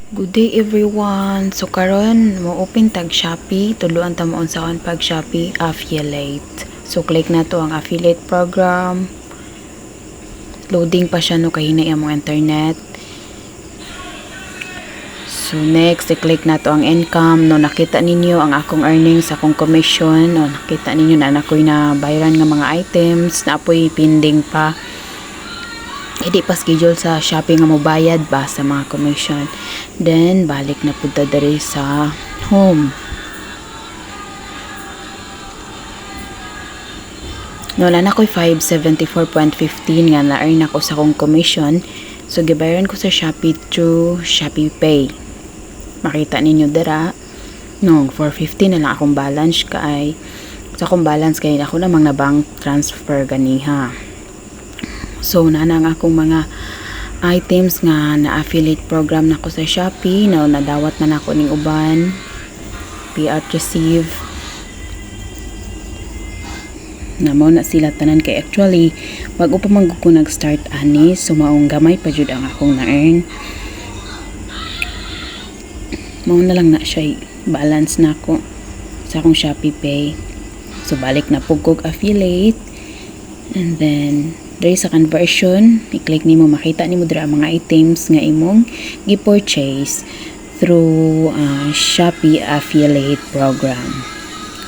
Good day everyone. So karon mo open tag Shopee, tuluan ta mo unsaon pag Shopee affiliate. So click na to ang affiliate program. Loading pa siya no kay hinay among internet. So next, i-click na to ang income. No nakita ninyo ang akong earnings, akong commission, no nakita ninyo na ako'y na bayaran nga mga items, na apoy pending pa. Hindi pa schedule sa Shopee nga mobayad ba sa mga commission. Then balik na pud ta diri sa home. No na ako'y 574.15 nga na-earn ako sa akong commission. So gibayaran ko sa Shopee through Shopee Pay. Makita ninyo dira no 450 na lang akong balance kay sa akong balance kay ako namang na bank transfer ganiha. So nana ang akong mga items nga na affiliate program nako sa Shopee na nadawat na nako ning uban payout receive na mo na sila tanan kay actually bago pa man ko nag-start ani so maong gamay pa jud ang akong na-earn. Mao na lang na siya balance nako sa akong Shopee Pay. So balik na pug kog affiliate and then diri sa conversion, i-click nimo makita nimo dira ang mga items nga imong gi-purchase through Shopee affiliate program.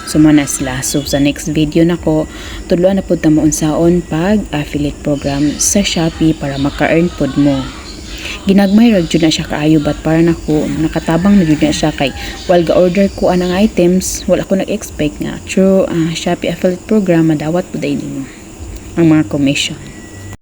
So man sila. So sa next video nako tudloan na pud ta mo unsaon pag affiliate program sa Shopee para maka-earn pud mo. Ginagmay ra jud na siya kaayo but para nako nakatabang na jud na siya kay while ga-order ko anang items wala ko nag-expect nga through Shopee affiliate program madawat pud ay nimo ang mga commission.